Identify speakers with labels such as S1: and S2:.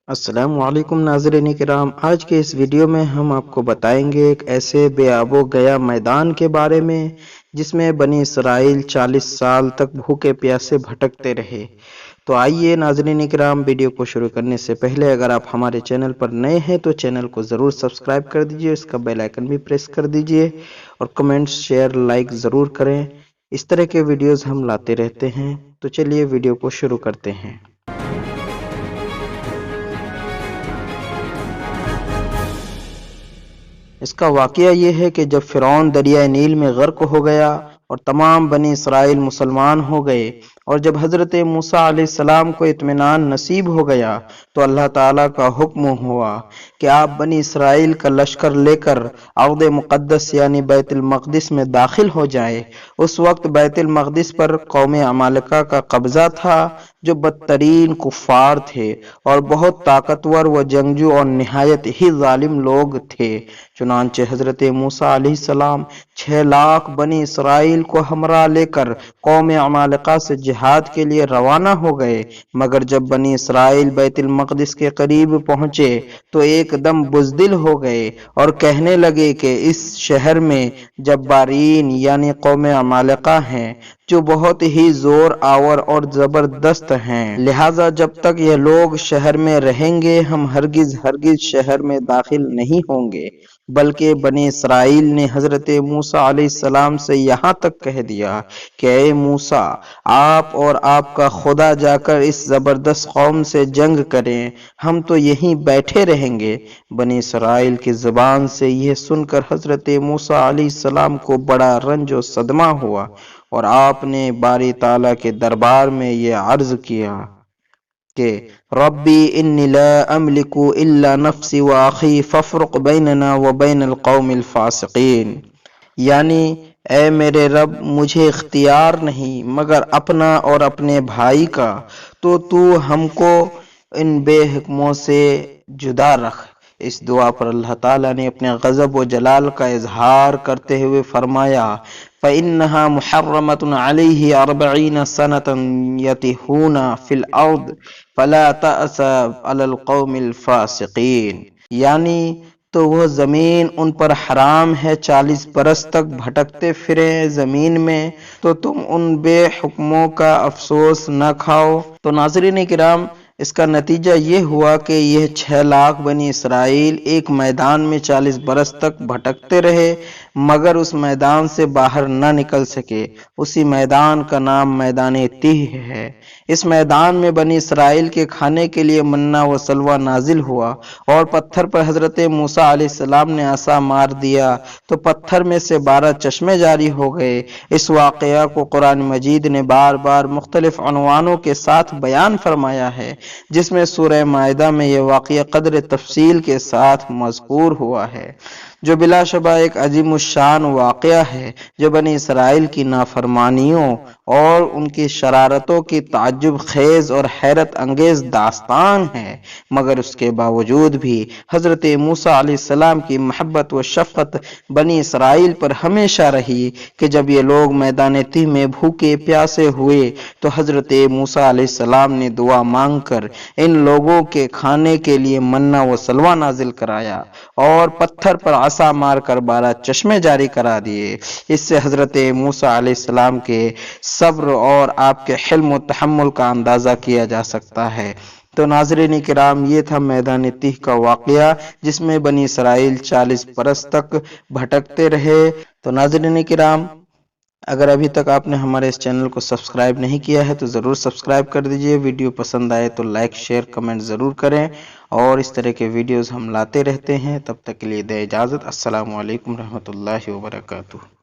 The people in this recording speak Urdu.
S1: السلام علیکم ناظرین کرام، آج کے اس ویڈیو میں ہم آپ کو بتائیں گے ایک ایسے بے آب و گیا میدان کے بارے میں جس میں بنی اسرائیل 40 سال تک بھوکے پیاسے بھٹکتے رہے۔ تو آئیے ناظرین کرام، ویڈیو کو شروع کرنے سے پہلے اگر آپ ہمارے چینل پر نئے ہیں تو چینل کو ضرور سبسکرائب کر دیجئے، اس کا بیل آئیکن بھی پریس کر دیجئے اور کمنٹس، شیئر، لائک ضرور کریں۔ اس طرح کے ویڈیوز ہم لاتے رہتے ہیں، تو چلیے ویڈیو کو شروع کرتے ہیں۔ اس کا واقعہ یہ ہے کہ جب فرعون دریائے نیل میں غرق ہو گیا اور تمام بنی اسرائیل مسلمان ہو گئے، اور جب حضرت موسیٰ علیہ السلام کو اطمینان نصیب ہو گیا تو اللہ تعالیٰ کا حکم ہوا کہ آپ بنی اسرائیل کا لشکر لے کر ارض مقدس یعنی بیت المقدس میں داخل ہو جائے۔ اس وقت بیت المقدس پر قوم عمالقہ کا قبضہ تھا، جو بدترین کفار تھے اور بہت طاقتور و جنگجو اور نہایت ہی ظالم لوگ تھے۔ چنانچہ حضرت موسیٰ علیہ السلام 6 لاکھ بنی اسرائیل کو ہمراہ لے کر قوم عمالقہ سے جہاد کے لیے روانہ ہو گئے، مگر جب بنی اسرائیل بیت المقدس کے قریب پہنچے تو ایک دم بزدل ہو گئے اور کہنے لگے کہ اس شہر میں جبارین یعنی قوم عمالقہ ہیں جو بہت ہی زور آور اور زبردست ہیں، لہٰذا جب تک یہ لوگ شہر میں رہیں گے ہم ہرگز شہر میں داخل نہیں ہوں گے۔ بلکہ بنی اسرائیل نے حضرت موسیٰ علیہ السلام سے یہاں تک کہہ دیا کہ اے موسیٰ، آپ اور آپ کا خدا جا کر اس زبردست قوم سے جنگ کریں، ہم تو یہیں بیٹھے رہیں گے۔ بنی اسرائیل کی زبان سے یہ سن کر حضرت موسیٰ علیہ السلام کو بڑا رنج و صدمہ ہوا، اور آپ نے باری تعالیٰ کے دربار میں یہ عرض کیا کہ ربی انی لا املک الا نفسی و اخی فافرق بیننا و بین القوم الفاسقین، یعنی اے میرے رب، مجھے اختیار نہیں مگر اپنا اور اپنے بھائی کا، تو ہم کو ان بے حکموں سے جدا رکھ۔ اس دعا پر اللہ تعالیٰ نے اپنے غضب و جلال کا اظہار کرتے ہوئے فرمایا فَإِنَّهَا مُحَرَّمَةٌ عَلَيْهِ 40 سَنَةً يَتِيهُونَ فِي الْأَرْضِ فَلَا تَأْسَ عَلَى الْقَوْمِ الْفَاسِقِينَ، یعنی تو وہ زمین ان پر حرام ہے 40 برس تک بھٹکتے پھریں زمین میں، تو تم ان بے حکموں کا افسوس نہ کھاؤ۔ تو ناظرین کرام، اس کا نتیجہ یہ ہوا کہ یہ 6 لاکھ بنی اسرائیل ایک میدان میں 40 برس تک بھٹکتے رہے، مگر اس میدان سے باہر نہ نکل سکے۔ اسی میدان کا نام میدان تیہ ہے۔ اس میدان میں بنی اسرائیل کے کھانے کے لیے منہ و سلوہ نازل ہوا، اور پتھر پر حضرت موسیٰ علیہ السلام نے عصا مار دیا تو پتھر میں سے 12 چشمے جاری ہو گئے۔ اس واقعہ کو قرآن مجید نے بار بار مختلف عنوانوں کے ساتھ بیان فرمایا ہے، جس میں سورہ مائدہ میں یہ واقعہ قدر تفصیل کے ساتھ مذکور ہوا ہے، جو بلا شبہ ایک عظیم الشان واقعہ ہے، جو بنی اسرائیل کی نافرمانیوں اور ان کی شرارتوں کی تعجب خیز اور حیرت انگیز داستان ہے۔ مگر اس کے باوجود بھی حضرت موسیٰ علیہ السلام کی محبت و شفقت بنی اسرائیل پر ہمیشہ رہی کہ جب یہ لوگ میدان تیہ میں بھوکے پیاسے ہوئے تو حضرت موسیٰ علیہ السلام نے دعا مانگ کر ان لوگوں کے کھانے کے لیے منہ و سلوہ نازل کرایا اور پتھر پر عصا مار کر 12 چشمے جاری کرا دیے۔ اس سے حضرت موسیٰ علیہ السلام کے صبر اور آپ کے حلم و تحمل کا اندازہ کیا جا سکتا ہے۔ تو ناظرین کرام، یہ تھا میدان تیہ کا واقعہ جس میں بنی اسرائیل 40 برس تک بھٹکتے رہے۔ تو ناظرین کرام، اگر ابھی تک آپ نے ہمارے اس چینل کو سبسکرائب نہیں کیا ہے تو ضرور سبسکرائب کر دیجئے۔ ویڈیو پسند آئے تو لائک، شیئر، کمنٹ ضرور کریں، اور اس طرح کے ویڈیوز ہم لاتے رہتے ہیں۔ تب تک کے لیے دے اجازت۔ السلام علیکم رحمۃ اللہ وبرکاتہ۔